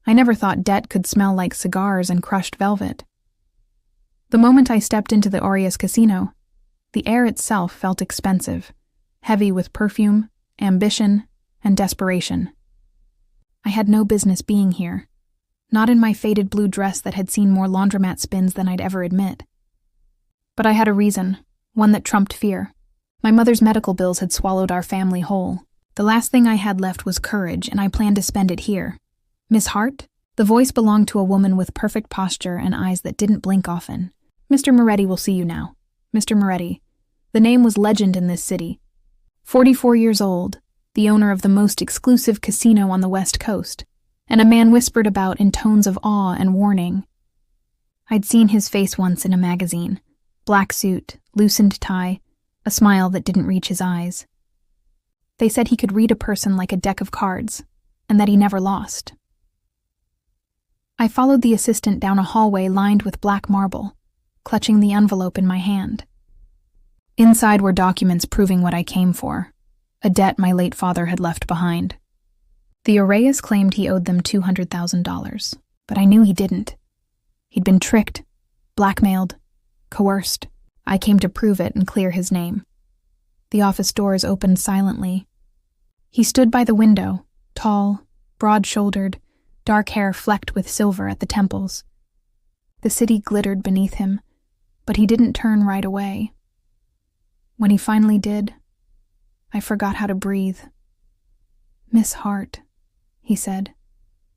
I never thought debt could smell like cigars and crushed velvet. The moment I stepped into the Aureus casino, the air itself felt expensive, heavy with perfume, ambition, and desperation. I had no business being here, not in my faded blue dress that had seen more laundromat spins than I'd ever admit. But I had a reason, one that trumped fear. My mother's medical bills had swallowed our family whole. The last thing I had left was courage, and I planned to spend it here. Miss Hart? The voice belonged to a woman with perfect posture and eyes that didn't blink often. Mr. Moretti will see you now. Mr. Moretti. The name was legend in this city. 44 years old, the owner of the most exclusive casino on the West Coast, and a man whispered about in tones of awe and warning. I'd seen his face once in a magazine. Black suit, loosened tie, a smile that didn't reach his eyes. They said he could read a person like a deck of cards, and that he never lost. I followed the assistant down a hallway lined with black marble, clutching the envelope in my hand. Inside were documents proving what I came for, a debt my late father had left behind. The Aureus claimed he owed them $200,000, but I knew he didn't. He'd been tricked, blackmailed, coerced. I came to prove it and clear his name. The office doors opened silently. He stood by the window, tall, broad-shouldered, dark hair flecked with silver at the temples. The city glittered beneath him, but he didn't turn right away. When he finally did, I forgot how to breathe. "Miss Hart," he said,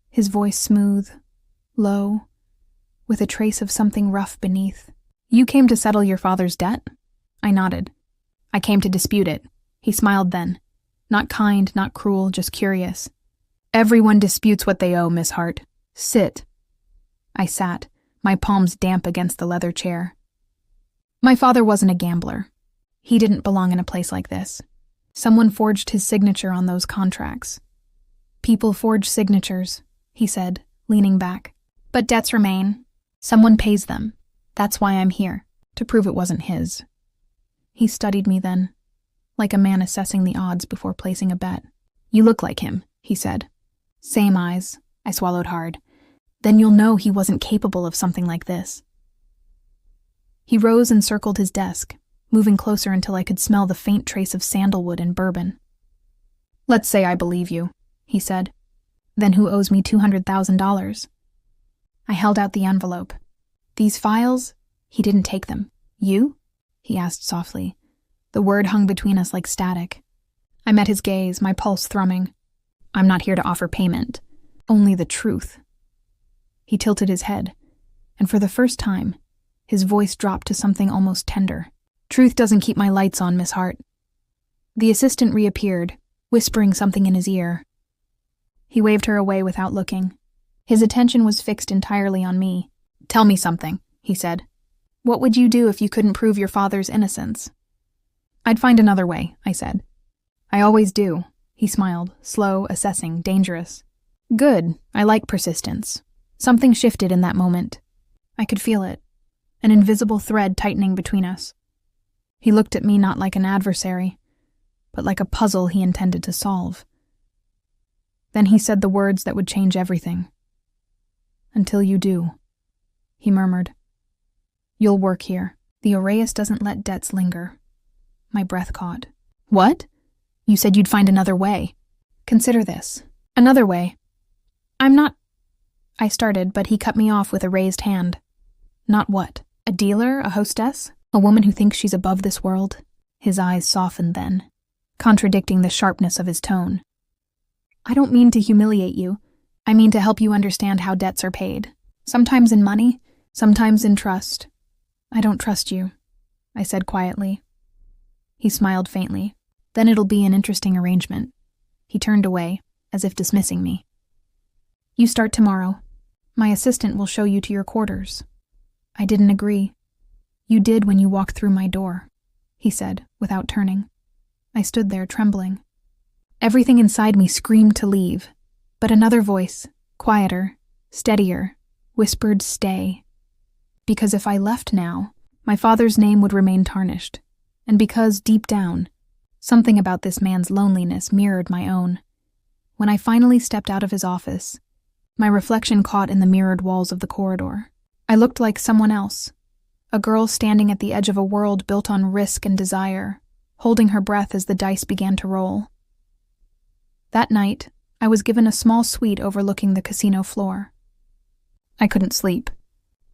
his voice smooth, low, with a trace of something rough beneath. "You came to settle your father's debt?" I nodded. "I came to dispute it." He smiled then. Not kind, not cruel, just curious. "Everyone disputes what they owe, Miss Hart. Sit." I sat, my palms damp against the leather chair. My father wasn't a gambler. He didn't belong in a place like this. Someone forged his signature on those contracts. "People forge signatures," he said, leaning back. "But debts remain. Someone pays them. That's why I'm here, to prove it wasn't his." He studied me then, like a man assessing the odds before placing a bet. "You look like him," he said. "Same eyes." I swallowed hard. "Then you'll know he wasn't capable of something like this." He rose and circled his desk, moving closer until I could smell the faint trace of sandalwood and bourbon. "Let's say I believe you," he said. "Then who owes me $200,000? I held out the envelope. "These files?" He didn't take them. "You?" he asked softly. The word hung between us like static. I met his gaze, my pulse thrumming. "I'm not here to offer payment. Only the truth." He tilted his head, and for the first time, his voice dropped to something almost tender. "Truth doesn't keep my lights on, Miss Hart." The assistant reappeared, whispering something in his ear. He waved her away without looking. His attention was fixed entirely on me. "Tell me something," he said. "What would you do if you couldn't prove your father's innocence?" "I'd find another way," I said. "I always do." He smiled, slow, assessing, dangerous. "Good. I like persistence." Something shifted in that moment. I could feel it, an invisible thread tightening between us. He looked at me not like an adversary, but like a puzzle he intended to solve. Then he said the words that would change everything. "Until you do," he murmured. "You'll work here. The Aureus doesn't let debts linger." My breath caught. "What? You said you'd find another way." "Consider this. Another way. I'm not—" I started, but he cut me off with a raised hand. "Not what? A dealer? A hostess? A woman who thinks she's above this world?" His eyes softened then, contradicting the sharpness of his tone. "I don't mean to humiliate you. I mean to help you understand how debts are paid. Sometimes in money, sometimes in trust. I don't trust you," I said quietly. He smiled faintly. "Then it'll be an interesting arrangement." He turned away, as if dismissing me. "You start tomorrow. My assistant will show you to your quarters." I didn't agree. "You did when you walked through my door," he said, without turning. I stood there, trembling. Everything inside me screamed to leave, but another voice, quieter, steadier, whispered, "Stay." Because if I left now, my father's name would remain tarnished, and because, deep down, something about this man's loneliness mirrored my own. When I finally stepped out of his office, My reflection caught in the mirrored walls of the corridor. I looked like someone else, a girl standing at the edge of a world built on risk and desire, holding her breath as the dice began to roll. That night, I was given a small suite overlooking the casino floor. I couldn't sleep.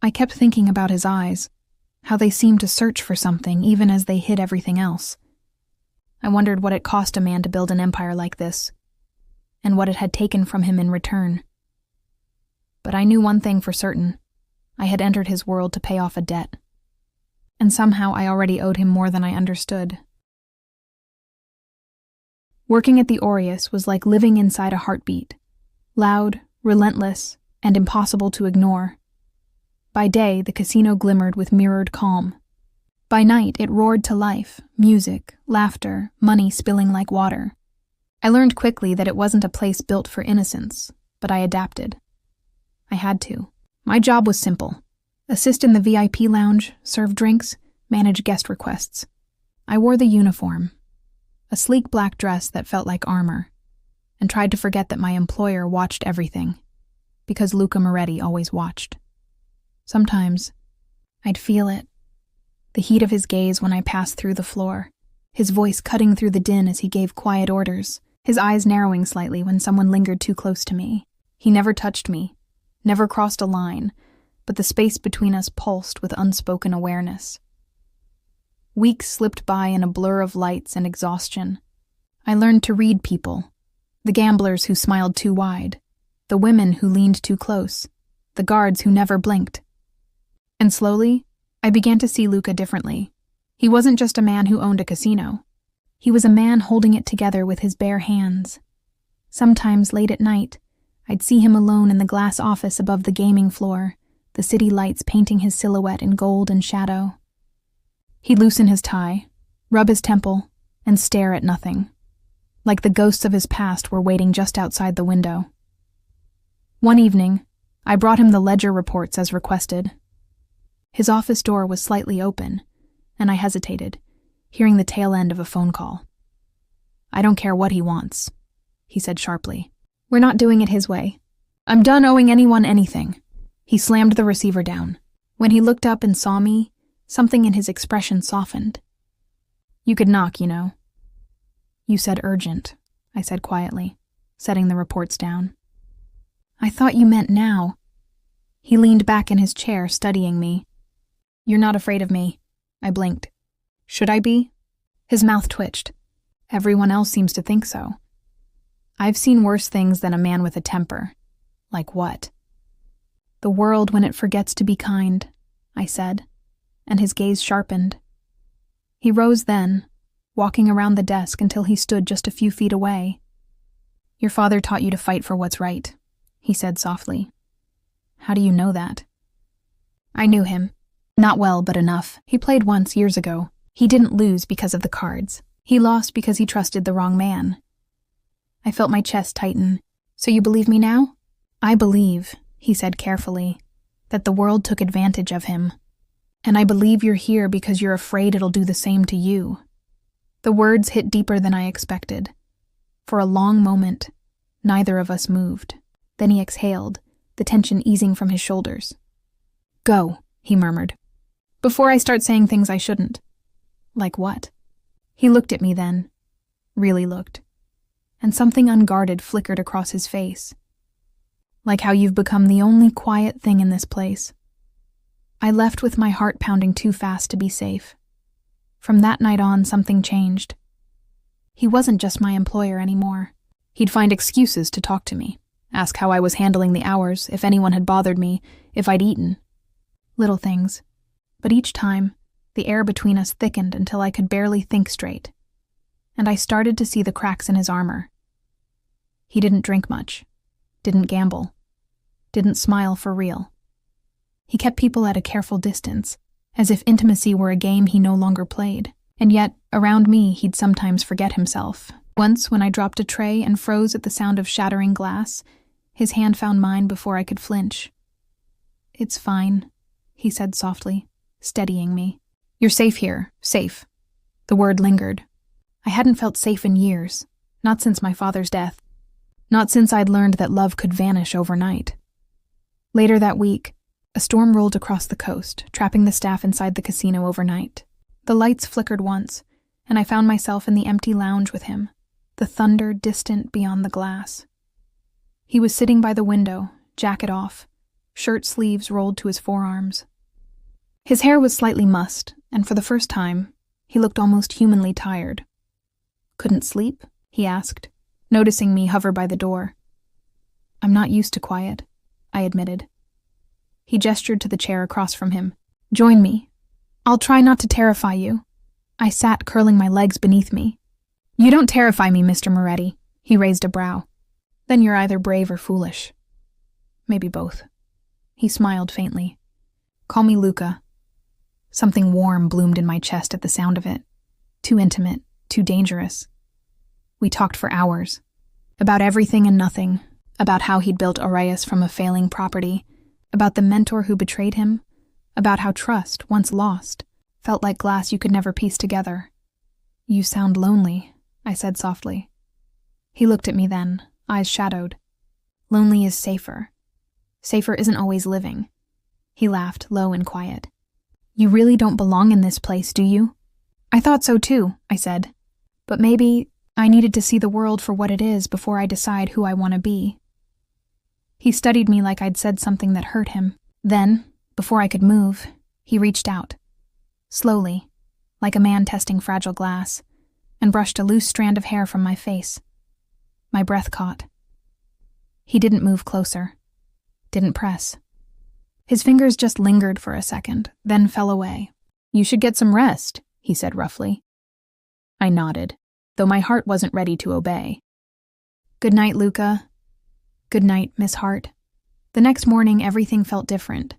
I kept thinking about his eyes, how they seemed to search for something even as they hid everything else. I wondered what it cost a man to build an empire like this, and what it had taken from him in return. But I knew one thing for certain. I had entered his world to pay off a debt. And somehow I already owed him more than I understood. Working at the Aureus was like living inside a heartbeat, loud, relentless, and impossible to ignore. By day, the casino glimmered with mirrored calm. By night, it roared to life, music, laughter, money spilling like water. I learned quickly that it wasn't a place built for innocence, but I adapted. I had to. My job was simple. Assist in the VIP lounge, serve drinks, manage guest requests. I wore the uniform, a sleek black dress that felt like armor, and tried to forget that my employer watched everything, because Luca Moretti always watched. Sometimes, I'd feel it, the heat of his gaze when I passed through the floor, his voice cutting through the din as he gave quiet orders, his eyes narrowing slightly when someone lingered too close to me. He never touched me, never crossed a line, but the space between us pulsed with unspoken awareness. Weeks slipped by in a blur of lights and exhaustion. I learned to read people, the gamblers who smiled too wide, the women who leaned too close, the guards who never blinked. And slowly, I began to see Luca differently. He wasn't just a man who owned a casino. He was a man holding it together with his bare hands. Sometimes, late at night, I'd see him alone in the glass office above the gaming floor, the city lights painting his silhouette in gold and shadow. He'd loosen his tie, rub his temple, and stare at nothing, like the ghosts of his past were waiting just outside the window. One evening, I brought him the ledger reports as requested. His office door was slightly open, and I hesitated, hearing the tail end of a phone call. "I don't care what he wants," he said sharply. "We're not doing it his way. I'm done owing anyone anything." He slammed the receiver down. When he looked up and saw me, something in his expression softened. "You could knock, you know." "You said urgent," I said quietly, setting the reports down. "I thought you meant now." He leaned back in his chair, studying me. "You're not afraid of me," I blinked. "Should I be?" His mouth twitched. "Everyone else seems to think so." "I've seen worse things than a man with a temper." "Like what?" "The world when it forgets to be kind," I said, and his gaze sharpened. He rose then, walking around the desk until he stood just a few feet away. "Your father taught you to fight for what's right," he said softly. "How do you know that?" I knew him. Not well, but enough. He played once years ago. He didn't lose because of the cards. He lost because he trusted the wrong man. I felt my chest tighten. "So you believe me now?" "I believe," he said carefully, "that the world took advantage of him. And I believe you're here because you're afraid it'll do the same to you." The words hit deeper than I expected. For a long moment, neither of us moved. Then he exhaled, the tension easing from his shoulders. "Go," he murmured. "Before I start saying things I shouldn't." "Like what?" He looked at me then, really looked, and something unguarded flickered across his face. "Like how you've become the only quiet thing in this place." I left with my heart pounding too fast to be safe. From that night on, something changed. He wasn't just my employer anymore. He'd find excuses to talk to me, ask how I was handling the hours, if anyone had bothered me, if I'd eaten. Little things. But each time, the air between us thickened until I could barely think straight. And I started to see the cracks in his armor. He didn't drink much, didn't gamble, didn't smile for real. He kept people at a careful distance, as if intimacy were a game he no longer played. And yet, around me, he'd sometimes forget himself. Once, when I dropped a tray and froze at the sound of shattering glass, his hand found mine before I could flinch. "It's fine," he said softly, steadying me. "You're safe here, safe." The word lingered. I hadn't felt safe in years, not since my father's death. Not since I'd learned that love could vanish overnight. Later that week, a storm rolled across the coast, trapping the staff inside the casino overnight. The lights flickered once, and I found myself in the empty lounge with him, the thunder distant beyond the glass. He was sitting by the window, jacket off, shirt sleeves rolled to his forearms. His hair was slightly mussed, and for the first time, he looked almost humanly tired. "Couldn't sleep?" he asked, noticing me hover by the door. "I'm not used to quiet," I admitted. He gestured to the chair across from him. "Join me. I'll try not to terrify you." I sat, curling my legs beneath me. "You don't terrify me, Mr. Moretti," he raised a brow. "Then you're either brave or foolish. Maybe both." He smiled faintly. "Call me Luca." Something warm bloomed in my chest at the sound of it. Too intimate, too dangerous. We talked for hours. About everything and nothing. About how he'd built Aureus from a failing property. About the mentor who betrayed him. About how trust, once lost, felt like glass you could never piece together. "You sound lonely," I said softly. He looked at me then, eyes shadowed. "Lonely is safer. Safer isn't always living." He laughed, low and quiet. "You really don't belong in this place, do you?" "I thought so too," I said. "But maybe I needed to see the world for what it is before I decide who I want to be." He studied me like I'd said something that hurt him. Then, before I could move, he reached out. Slowly, like a man testing fragile glass, and brushed a loose strand of hair from my face. My breath caught. He didn't move closer. Didn't press. His fingers just lingered for a second, then fell away. "You should get some rest," he said roughly. I nodded, though my heart wasn't ready to obey. "Good night, Luca." "Good night, Miss Hart." The next morning, everything felt different.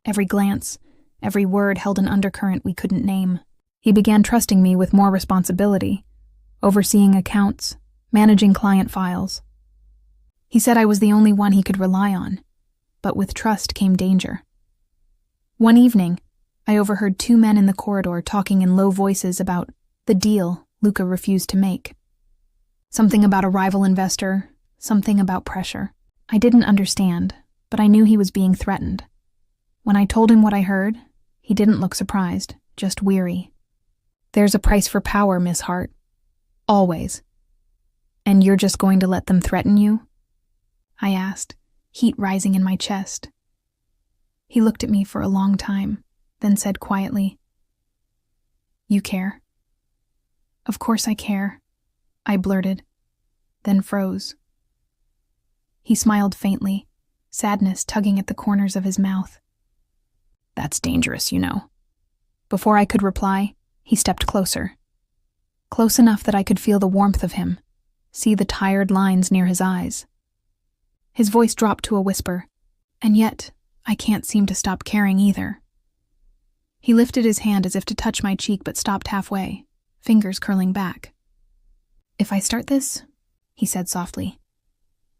Every glance, every word held an undercurrent we couldn't name. He began trusting me with more responsibility, overseeing accounts, managing client files. He said I was the only one he could rely on, but with trust came danger. One evening, I overheard two men in the corridor talking in low voices about the deal Luca refused to make. Something about a rival investor, something about pressure. I didn't understand, but I knew he was being threatened. When I told him what I heard, he didn't look surprised, just weary. "There's a price for power, Miss Hart. Always. And you're just going to let them threaten you?" I asked, heat rising in my chest. He looked at me for a long time, then said quietly, "You care?" "Of course I care," I blurted, then froze. He smiled faintly, sadness tugging at the corners of his mouth. "That's dangerous, you know." Before I could reply, he stepped closer. Close enough that I could feel the warmth of him, see the tired lines near his eyes. His voice dropped to a whisper, "And yet, I can't seem to stop caring either." He lifted his hand as if to touch my cheek but stopped halfway, fingers curling back. "If I start this," he said softly,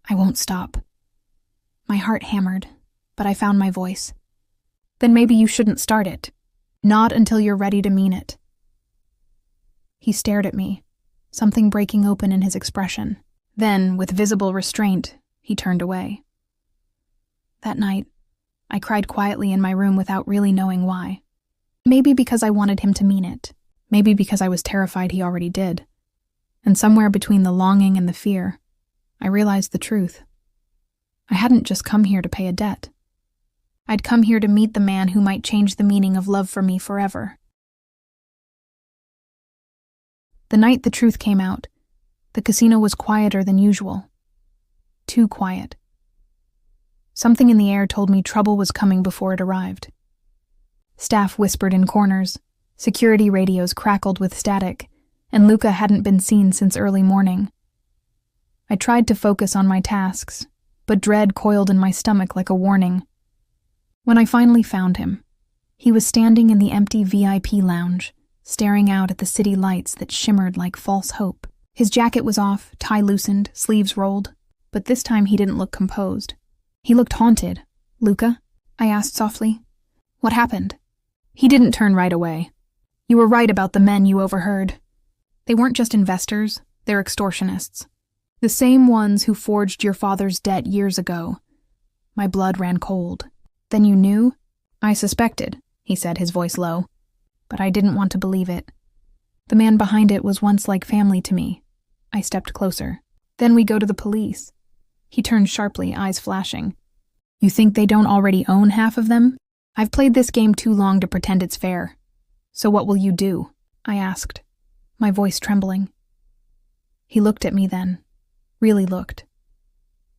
"I won't stop." My heart hammered, but I found my voice. "Then maybe you shouldn't start it. Not until you're ready to mean it." He stared at me, something breaking open in his expression. Then, with visible restraint, he turned away. That night, I cried quietly in my room without really knowing why. Maybe because I wanted him to mean it. Maybe because I was terrified he already did. And somewhere between the longing and the fear, I realized the truth. I hadn't just come here to pay a debt. I'd come here to meet the man who might change the meaning of love for me forever. The night the truth came out, the casino was quieter than usual. Too quiet. Something in the air told me trouble was coming before it arrived. Staff whispered in corners, security radios crackled with static, and Luca hadn't been seen since early morning. I tried to focus on my tasks, but dread coiled in my stomach like a warning. When I finally found him, he was standing in the empty VIP lounge, staring out at the city lights that shimmered like false hope. His jacket was off, tie loosened, sleeves rolled, but this time he didn't look composed. He looked haunted. "Luca?" I asked softly. "What happened?" He didn't turn right away. "You were right about the men you overheard. They weren't just investors, they're extortionists. The same ones who forged your father's debt years ago. My blood ran cold. Then you knew? I suspected, he said, his voice low. But I didn't want to believe it. The man behind it was once like family to me. I stepped closer. Then we go to the police. He turned sharply, eyes flashing. You think they don't already own half of them? I've played this game too long to pretend it's fair. So what will you do? I asked, my voice trembling. He looked at me then, really looked.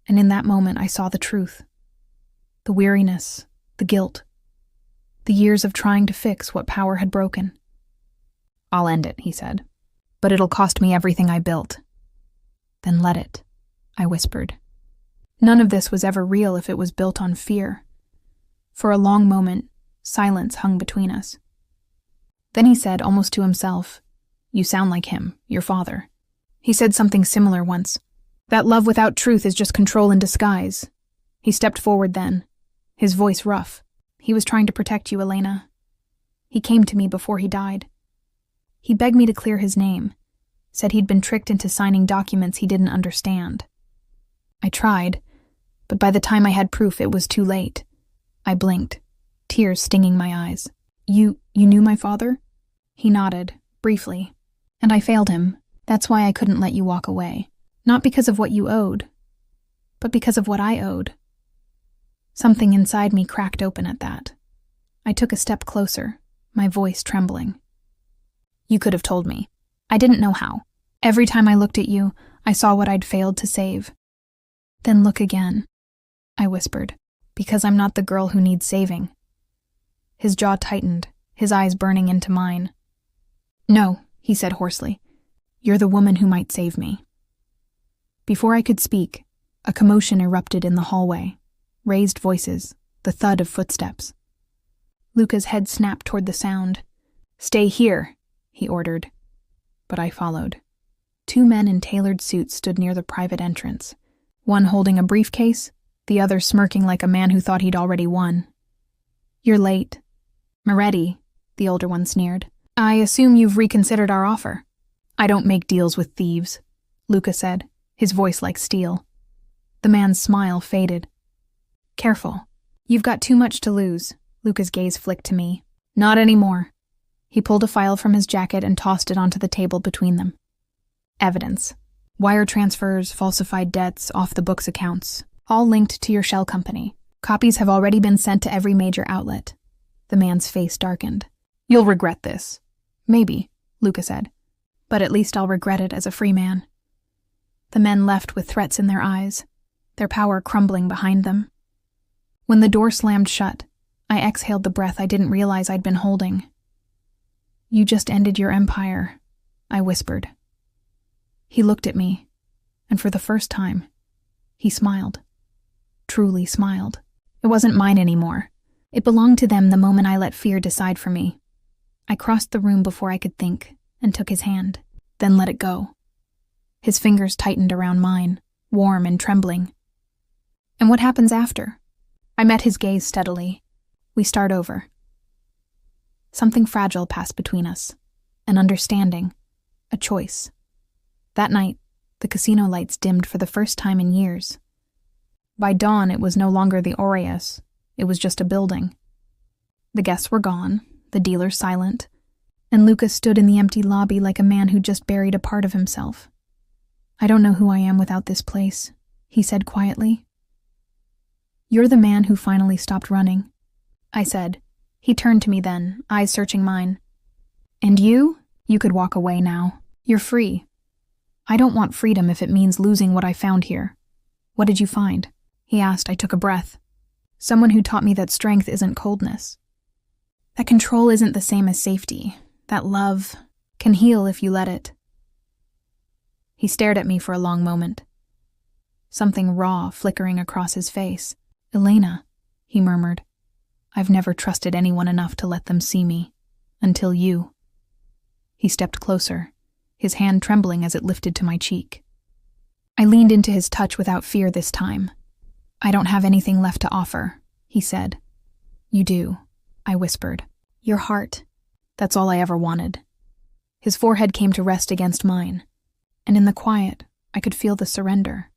And in that moment I saw the truth. The weariness, the guilt, the years of trying to fix what power had broken. I'll end it, he said, but it'll cost me everything I built. Then let it, I whispered. None of this was ever real if it was built on fear. For a long moment, silence hung between us. Then he said, almost to himself, You sound like him, your father. He said something similar once. That love without truth is just control in disguise. He stepped forward then, his voice rough. He was trying to protect you, Elena. He came to me before he died. He begged me to clear his name, said he'd been tricked into signing documents he didn't understand. I tried, but by the time I had proof, it was too late. I blinked, tears stinging my eyes. You knew my father? He nodded, briefly. And I failed him. That's why I couldn't let you walk away. Not because of what you owed, but because of what I owed. Something inside me cracked open at that. I took a step closer, my voice trembling. You could have told me. I didn't know how. Every time I looked at you, I saw what I'd failed to save. Then look again, I whispered, because I'm not the girl who needs saving. His jaw tightened, his eyes burning into mine. No, he said hoarsely. You're the woman who might save me. Before I could speak, a commotion erupted in the hallway. Raised voices, the thud of footsteps. Luca's head snapped toward the sound. Stay here, he ordered. But I followed. 2 men in tailored suits stood near the private entrance, one holding a briefcase, the other smirking like a man who thought he'd already won. You're late. Moretti, the older one sneered. I assume you've reconsidered our offer. I don't make deals with thieves, Luca said, his voice like steel. The man's smile faded. Careful. You've got too much to lose, Luca's gaze flicked to me. Not anymore. He pulled a file from his jacket and tossed it onto the table between them. Evidence. Wire transfers, falsified debts, off-the-books accounts, all linked to your shell company. Copies have already been sent to every major outlet. The man's face darkened. You'll regret this. Maybe, Luca said. But at least I'll regret it as a free man. The men left with threats in their eyes, their power crumbling behind them. When the door slammed shut, I exhaled the breath I didn't realize I'd been holding. You just ended your empire, I whispered. He looked at me, and for the first time, he smiled. Truly smiled. It wasn't mine anymore. It belonged to them the moment I let fear decide for me. I crossed the room before I could think, and took his hand, then let it go. His fingers tightened around mine, warm and trembling. And what happens after? I met his gaze steadily. We start over. Something fragile passed between us. An understanding. A choice. That night, the casino lights dimmed for the first time in years. By dawn, it was no longer the Aureus. It was just a building. The guests were gone, the dealer silent, and Lucas stood in the empty lobby like a man who'd just buried a part of himself. I don't know who I am without this place, he said quietly. You're the man who finally stopped running, I said. He turned to me then, eyes searching mine. And you? You could walk away now. You're free. I don't want freedom if it means losing what I found here. What did you find? He asked. I took a breath. Someone who taught me that strength isn't coldness. That control isn't the same as safety. That love can heal if you let it. He stared at me for a long moment. Something raw flickering across his face. Elena, he murmured. I've never trusted anyone enough to let them see me. Until you. He stepped closer, his hand trembling as it lifted to my cheek. I leaned into his touch without fear this time. I don't have anything left to offer, he said. You do, I whispered. Your heart. That's all I ever wanted. His forehead came to rest against mine, and in the quiet, I could feel the surrender.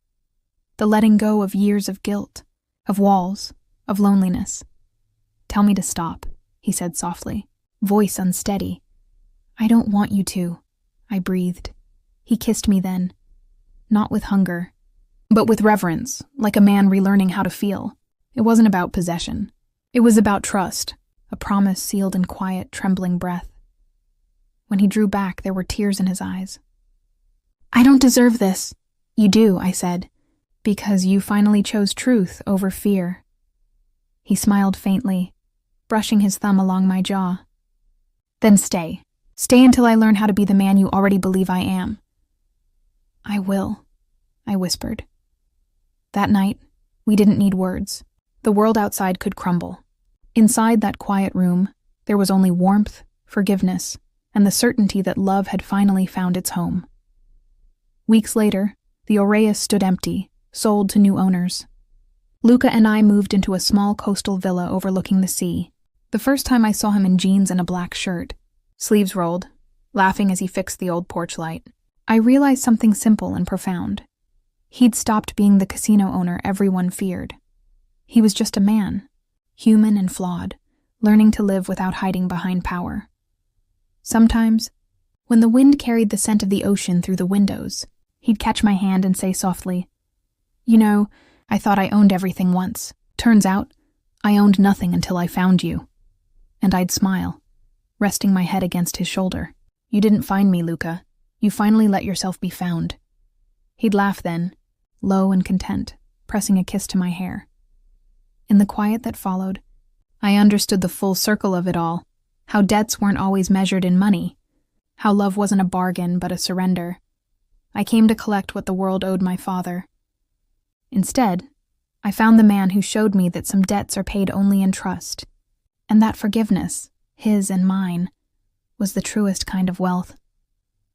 The letting go of years of guilt, of walls, of loneliness. "Tell me to stop," he said softly, voice unsteady. "I don't want you to," I breathed. He kissed me then, not with hunger, but with reverence, like a man relearning how to feel. It wasn't about possession. It was about trust, a promise sealed in quiet, trembling breath. When he drew back, there were tears in his eyes. "I don't deserve this." "You do," I said, "because you finally chose truth over fear." He smiled faintly, brushing his thumb along my jaw. "Then stay. Stay until I learn how to be the man you already believe I am." "I will," I whispered. That night, we didn't need words. The world outside could crumble. Inside that quiet room, there was only warmth, forgiveness, and the certainty that love had finally found its home. Weeks later, the Aureus stood empty, sold to new owners. Luca and I moved into a small coastal villa overlooking the sea. The first time I saw him in jeans and a black shirt, sleeves rolled, laughing as he fixed the old porch light, I realized something simple and profound. He'd stopped being the casino owner everyone feared. He was just a man, human and flawed, learning to live without hiding behind power. Sometimes, when the wind carried the scent of the ocean through the windows, he'd catch my hand and say softly, "You know, I thought I owned everything once. Turns out, I owned nothing until I found you." And I'd smile, resting my head against his shoulder. "You didn't find me, Luca. You finally let yourself be found." He'd laugh then, low and content, pressing a kiss to my hair. In the quiet that followed, I understood the full circle of it all, how debts weren't always measured in money, how love wasn't a bargain but a surrender. I came to collect what the world owed my father. Instead, I found the man who showed me that some debts are paid only in trust, and that forgiveness, his and mine, was the truest kind of wealth.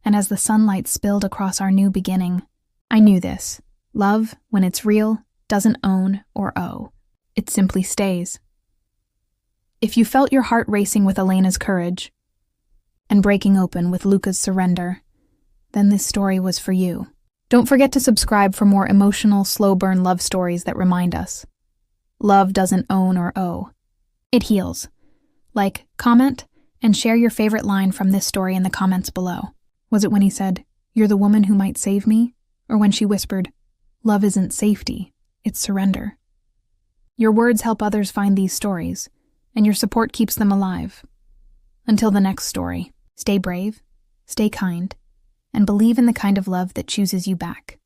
And as the sunlight spilled across our new beginning, I knew this. Love, when it's real, doesn't own or owe. It simply stays. If you felt your heart racing with Elena's courage and breaking open with Luca's surrender, then this story was for you. Don't forget to subscribe for more emotional, slow-burn love stories that remind us. Love doesn't own or owe. It heals. Like, comment, and share your favorite line from this story in the comments below. Was it when he said, "You're the woman who might save me?" Or when she whispered, "Love isn't safety, it's surrender"? Your words help others find these stories, and your support keeps them alive. Until the next story, stay brave, stay kind, and believe in the kind of love that chooses you back.